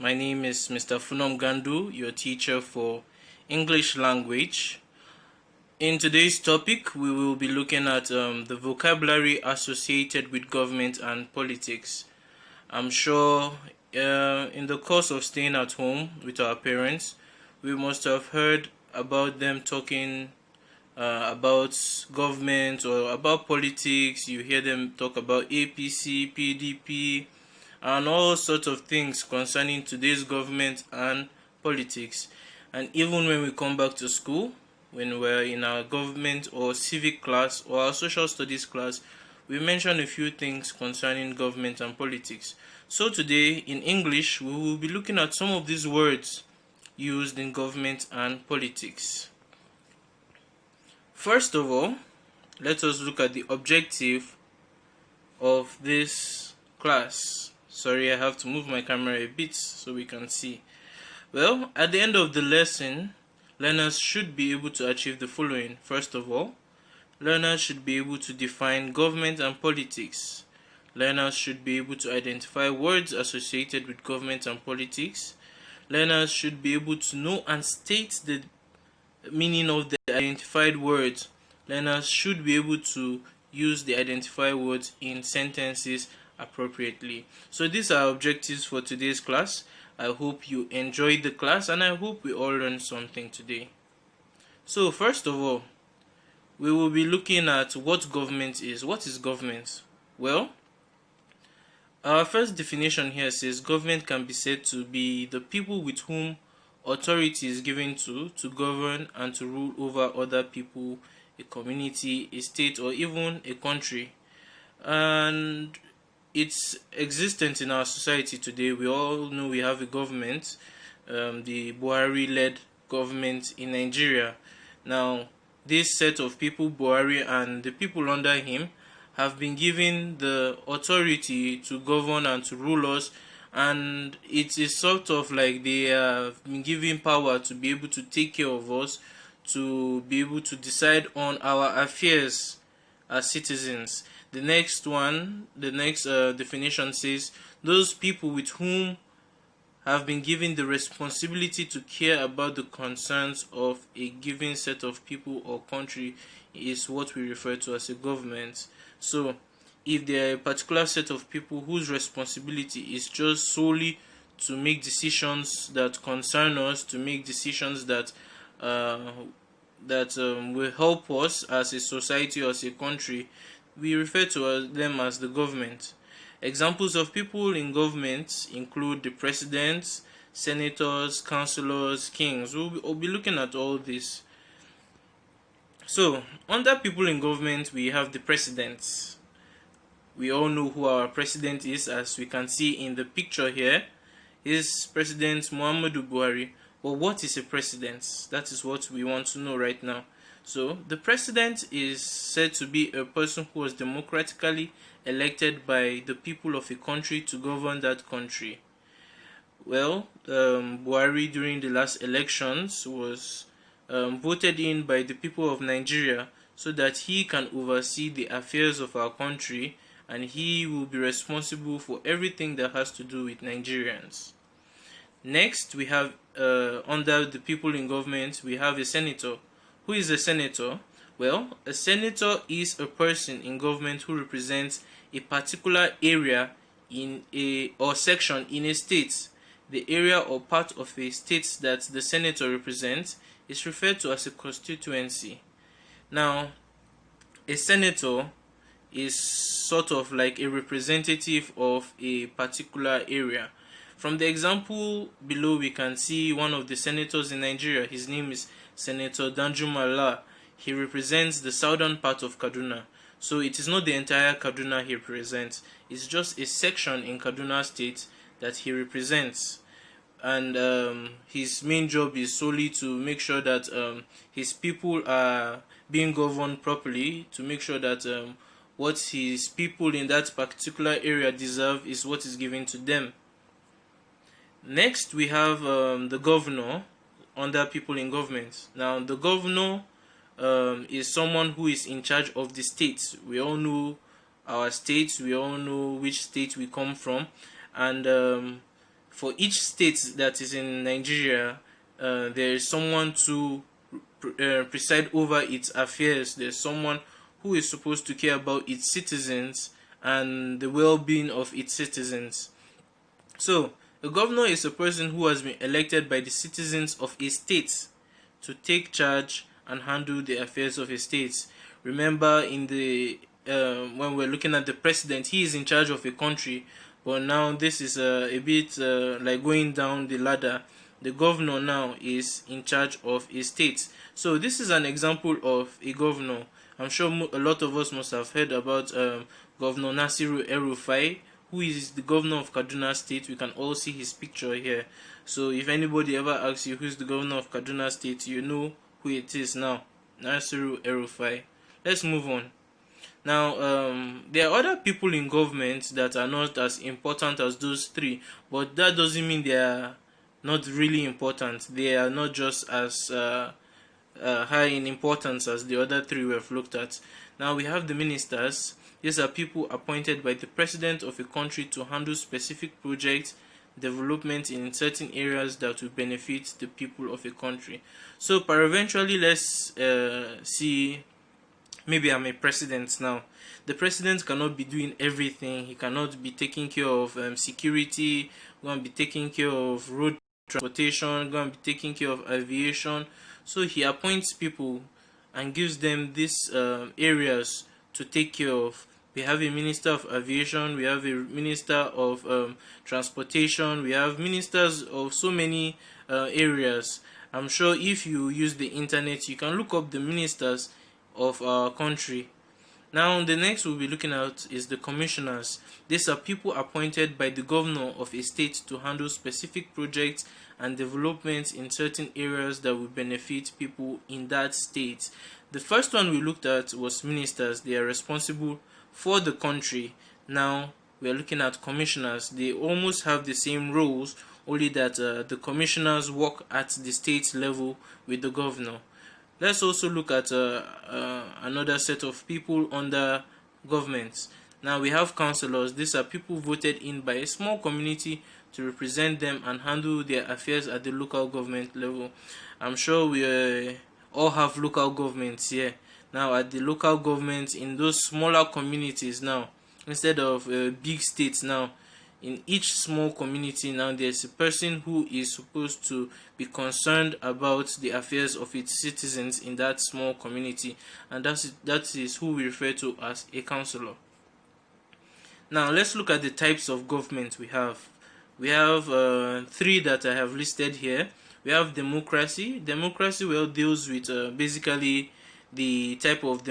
My name is Mr. Funom Gandu, your teacher for English language. In today's topic, we will be looking at the vocabulary associated with government and politics. I'm sure in the course of staying at home with our parents, we must have heard about them talking about government or about politics. You hear them talk about APC, PDP, and all sorts of things concerning today's government and politics. And even when we come back to school, when we're in our government or civic class or our social studies class, we mention a few things concerning government and politics. So today in English, we will be looking at some of these words used in government and politics. First of all, let us look at the objective of this class. Sorry, I have to move my camera a bit so we can see. Well, at the end of the lesson, learners should be able to achieve the following. First of all, learners should be able to define government and politics. Learners should be able to identify words associated with government and politics. Learners should be able to know and state the meaning of the identified words. Learners should be able to use the identified words in sentences appropriately. So these are objectives for today's class. I hope you enjoyed the class and I hope we all learned something today. So first of all, we will be looking at what government is. What is government? Well, our first definition here says government can be said to be the people with whom authority is given to govern and to rule over other people, a community, a state, or even a country. And it's existent in our society today. We all know we have a government, the Buhari-led government in Nigeria. Now, this set of people, Buhari and the people under him, have been given the authority to govern and to rule us, and it is sort of like they have been given power to be able to take care of us, to be able to decide on our affairs as citizens. The next definition says those people with whom have been given the responsibility to care about the concerns of a given set of people or country is what we refer to as a government. So if there are a particular set of people whose responsibility is just solely to make decisions that concern us, to make decisions that will help us as a society or as a country, we refer to them as the government. Examples of people in government include the president, senators, councillors, kings. We'll be looking at all this. So, under people in government, we have the president. We all know who our president is, as we can see in the picture here. Is President Muhammadu Buhari. But what is a president? That is what we want to know right now. So, the president is said to be a person who was democratically elected by the people of a country to govern that country. Well, Buhari during the last elections was voted in by the people of Nigeria so that he can oversee the affairs of our country, and he will be responsible for everything that has to do with Nigerians. Next, we have under the people in government, we have a senator. Who is a senator? Well, a senator is a person in government who represents a particular area in or section in a state. The area or part of a state that the senator represents is referred to as a constituency. Now, a senator is sort of like a representative of a particular area. From the example below, we can see one of the senators in Nigeria. His name is Senator Danjuma Allah. He represents the southern part of Kaduna. So it is not the entire Kaduna he represents. It's just a section in Kaduna State that he represents. And his main job is solely to make sure that his people are being governed properly, to make sure that what his people in that particular area deserve is what is given to them. Next, we have the governor under people in government. Now, the governor is someone who is in charge of the states. We all know our states, we all know which state we come from, and for each state that is in Nigeria, there is someone to preside over its affairs. There's someone who is supposed to care about its citizens and the well-being of its citizens. So, a governor is a person who has been elected by the citizens of a state to take charge and handle the affairs of a state. Remember, in the when we're looking at the president, he is in charge of a country, but now this is a bit like going down the ladder. The governor now is in charge of a state. So this is an example of a governor. I'm sure a lot of us must have heard about Governor Nasiru El-Rufai, who is the governor of Kaduna State. We can all see his picture here. So if anybody ever asks you who's the governor of Kaduna State, you know who it is now. Nasiru El-Rufai. Let's move on. Now, there are other people in government that are not as important as those three, but that doesn't mean they are not really important. They are not just as high in importance as the other three we have looked at. Now we have the ministers. These are people appointed by the president of a country to handle specific projects, development in certain areas that will benefit the people of a country. So, eventually, let's see. Maybe I'm a president now. The president cannot be doing everything. He cannot be taking care of security, going to be taking care of road transportation, going to be taking care of aviation. So he appoints people and gives them these areas to take care of. We have a minister of aviation, we have a minister of transportation, we have ministers of so many areas. I'm sure if you use the internet, you can look up the ministers of our country. Now, the next we'll be looking at is the commissioners. These are people appointed by the governor of a state to handle specific projects and developments in certain areas that will benefit people in that state. The first one we looked at was ministers. They are responsible for the country. Now, we are looking at commissioners. They almost have the same roles, only that the commissioners work at the state level with the governor. Let's also look at another set of people under government. Now we have councillors. These are people voted in by a small community to represent them and handle their affairs at the local government level. I'm sure we all have local governments here. Now at the local government in those smaller communities now, instead of big states now, in each small community now there's a person who is supposed to be concerned about the affairs of its citizens in that small community, and that is who we refer to as a councillor. Now let's look at the types of government we have. We have three that I have listed here. We have democracy. Democracy deals with basically the type of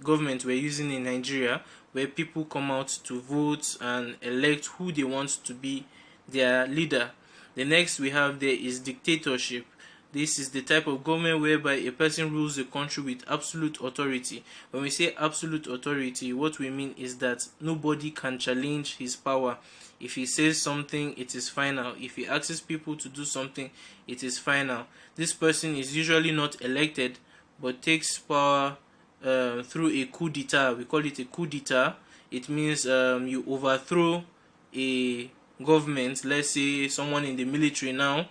government we're using in Nigeria, where people come out to vote and elect who they want to be their leader. The next we have there is dictatorship. This is the type of government whereby a person rules the country with absolute authority. When we say absolute authority, what we mean is that nobody can challenge his power. If he says something, it is final. If he asks people to do something, it is final. This person is usually not elected, but takes power through a coup d'etat. We call it a coup d'etat. It means you overthrow a government. Let's say someone in the military now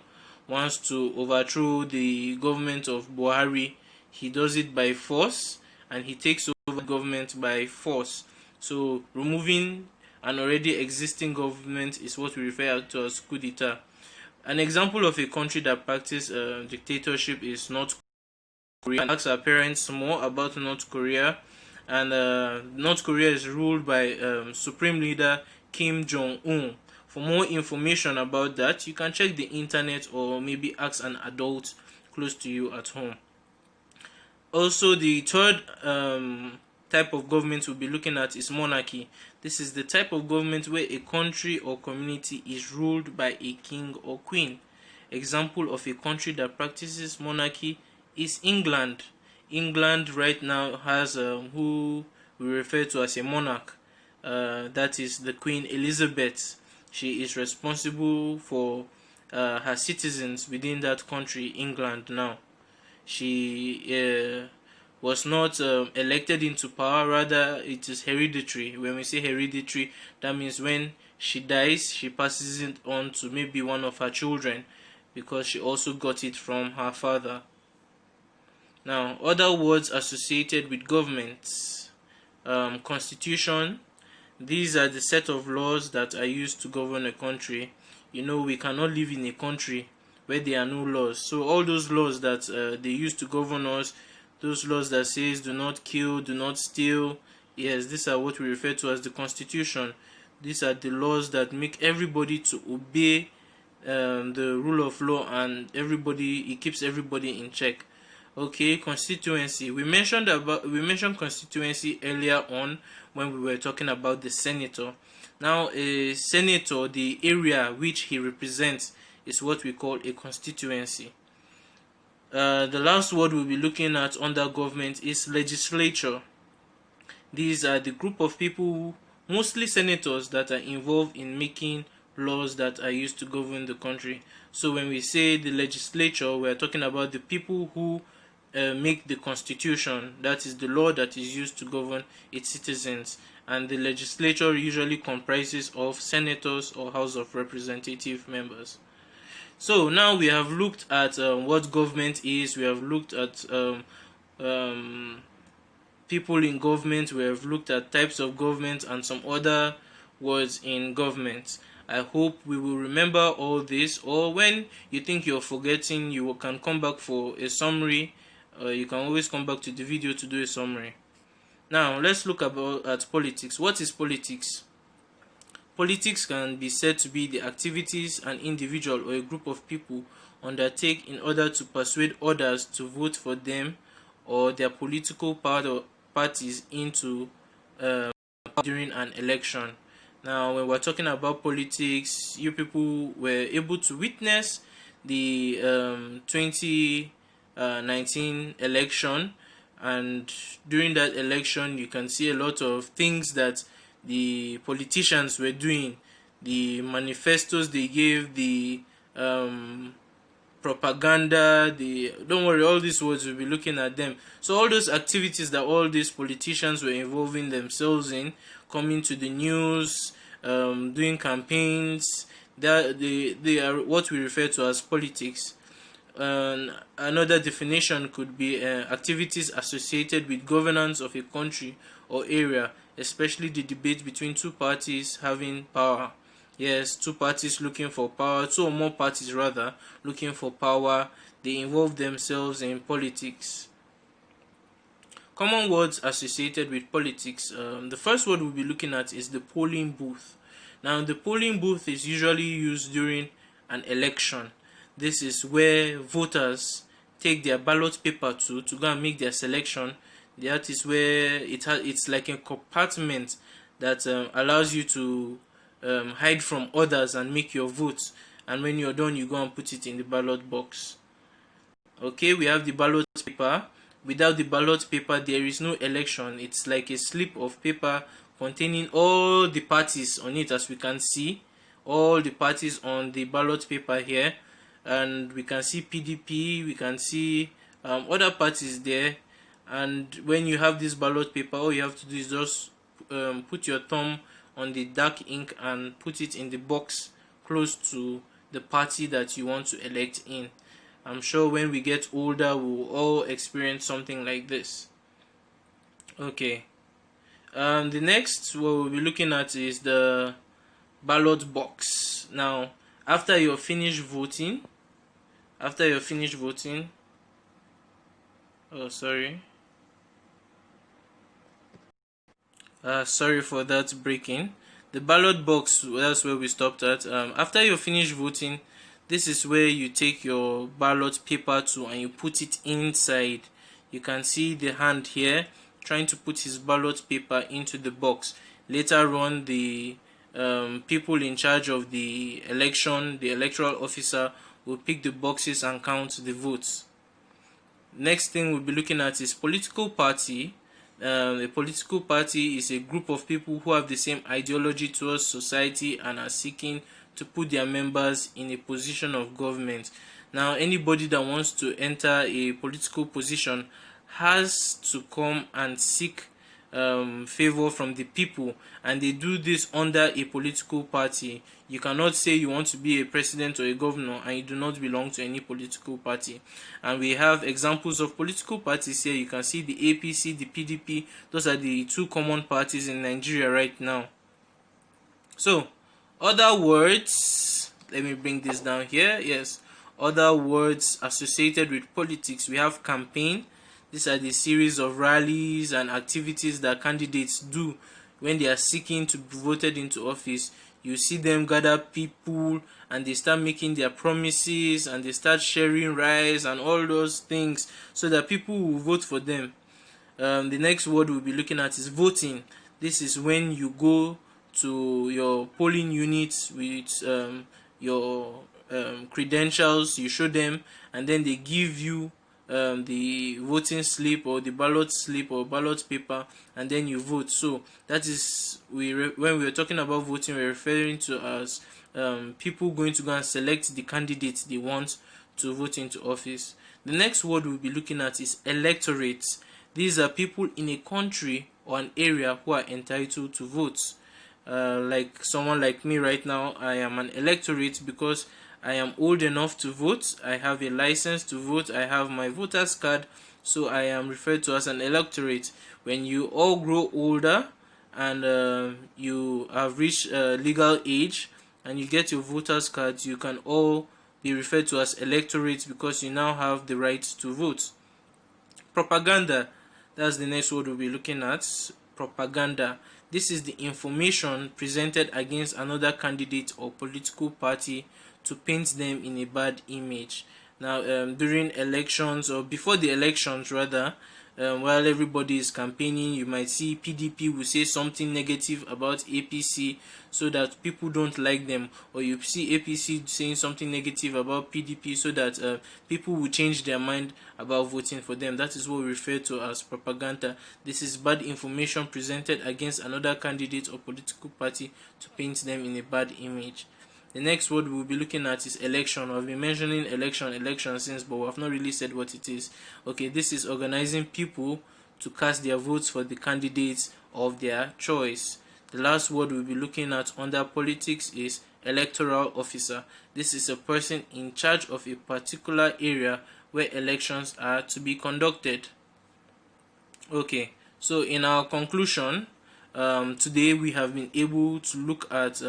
wants to overthrow the government of Buhari. He does it by force, and he takes over the government by force. So removing an already existing government is what we refer to as coup d'etat. An example of a country that practices dictatorship is North Korea. Ask our parents more about North Korea, and North Korea is ruled by Supreme Leader Kim Jong-un. For more information about that, you can check the internet or maybe ask an adult close to you at home. Also, the third type of government we'll be looking at is monarchy. This is the type of government where a country or community is ruled by a king or queen. Example of a country that practices monarchy is England. England right now has who we refer to as a monarch. That is the Queen Elizabeth. She is responsible for her citizens within that country, England now. She was not elected into power, rather it is hereditary. When we say hereditary, that means when she dies, she passes it on to maybe one of her children, because she also got it from her father. Now, other words associated with governments: constitution. These are the set of laws that are used to govern a country. We cannot live in a country where there are no laws. So all those laws that they use to govern us, those laws that says do not kill, do not steal, yes, these are what we refer to as the constitution. These are the laws that make everybody to obey the rule of law, and it keeps everybody in check. Okay, constituency. We mentioned constituency earlier on when we were talking about the senator. Now, a senator, the area which he represents, is what we call a constituency. The last word we'll be looking at under government is legislature. These are the group of people, mostly senators, that are involved in making laws that are used to govern the country. So when we say the legislature, we are talking about the people who make the constitution, that is the law that is used to govern its citizens. And the legislature usually comprises of senators or House of Representative members. So now we have looked at what government is, we have looked at people in government, we have looked at types of government and some other words in government. I hope we will remember all this, or when you think you're forgetting, you can come back for a summary. You can always come back to the video to do a summary. Now let's look at politics. What is politics? Politics can be said to be the activities an individual or a group of people undertake in order to persuade others to vote for them or their political parties into during an election. Now, when we're talking about politics, you people were able to witness the 2019 election, and during that election you can see a lot of things that the politicians were doing, the manifestos they gave, the propaganda, don't worry, all these words, we'll be looking at them. So all those activities that all these politicians were involving themselves in, coming to the news, doing campaigns, they are what we refer to as politics. Another definition could be activities associated with governance of a country or area, especially the debate between two parties having power. Yes, two parties looking for power, two or more parties rather, looking for power. They involve themselves in politics. Common words associated with politics. The first word we'll be looking at is the polling booth. Now, the polling booth is usually used during an election. This is where voters take their ballot paper to go and make their selection. That is where it's like a compartment that allows you to hide from others and make your vote. And when you're done, you go and put it in the ballot box. Okay, we have the ballot paper. Without the ballot paper, there is no election. It's like a slip of paper containing all the parties on it, as we can see. All the parties on the ballot paper here. And we can see PDP, we can see other parties there. And when you have this ballot paper, all you have to do is just put your thumb on the dark ink and put it in the box close to the party that you want to elect in. I'm sure when we get older, we will all experience something like this. Okay. The next what we'll be looking at is the ballot box. Now, after you're finished voting, sorry for that breaking. The ballot box, that's where we stopped at. After you're finished voting, this is where you take your ballot paper to and you put it inside. You can see the hand here trying to put his ballot paper into the box. Later on, the people in charge of the election, the electoral officer, will pick the boxes and count the votes. Next thing we'll be looking at is political party. A political party is a group of people who have the same ideology towards society and are seeking to put their members in a position of government. Now, anybody that wants to enter a political position has to come and seek favor from the people, and they do this under a political party. You cannot say you want to be a president or a governor and you do not belong to any political party. And we have examples of political parties here. You can see the APC, the PDP. Those are the two common parties in Nigeria right now. So, other words, let me bring this down here. Yes, other words associated with politics. We have campaign. These are the series of rallies and activities that candidates do when they are seeking to be voted into office. You see them gather people and they start making their promises and they start sharing rice and all those things so that people will vote for them. The next word we'll be looking at is voting. This is when you go to your polling units with your credentials, you show them, and then they give you the voting slip or the ballot slip or ballot paper, and then you vote. So that is when we are talking about voting, we're referring to as people going to go and select the candidates they want to vote into office. The next word we'll be looking at is electorate. These are people in a country or an area who are entitled to vote. Like someone like me right now, I am an electorate because I am old enough to vote. I have a license to vote. I have my voter's card, so I am referred to as an electorate. When you all grow older and you have reached legal age and you get your voter's card, you can all be referred to as electorates because you now have the right to vote. Propaganda, that's the next word we'll be looking at. Propaganda. This is the information presented against another candidate or political party to paint them in a bad image. Now, during elections or before the elections rather, while everybody is campaigning, you might see PDP will say something negative about APC so that people don't like them, or you see APC saying something negative about PDP so that people will change their mind about voting for them. That is what we refer to as propaganda. This is bad information presented against another candidate or political party to paint them in a bad image. The next word we'll be looking at is election. I've been mentioning election since, but we have not really said what it is. Okay, this is organizing people to cast their votes for the candidates of their choice. The last word we'll be looking at under politics is electoral officer. This is a person in charge of a particular area where elections are to be conducted. Okay, so in our conclusion, today we have been able to look at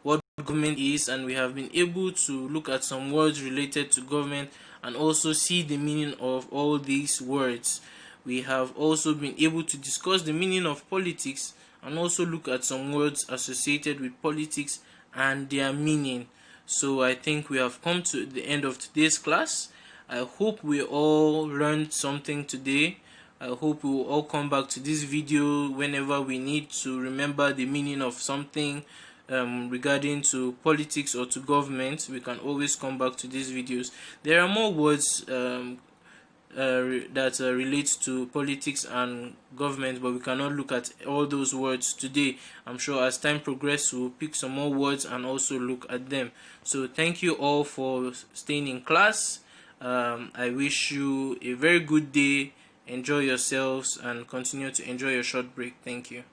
what government is, and we have been able to look at some words related to government and also see the meaning of all these words. We have also been able to discuss the meaning of politics and also look at some words associated with politics and their meaning. So I think we have come to the end of today's class. I hope we all learned something today. I hope we will all come back to this video whenever we need to remember the meaning of something regarding to politics or to government. We can always come back to these videos. There are more words that relate to politics and government, but we cannot look at all those words today. I'm sure as time progresses we'll pick some more words and also look at them. So thank you all for staying in class. I wish you a very good day. Enjoy yourselves and continue to enjoy your short break. Thank you.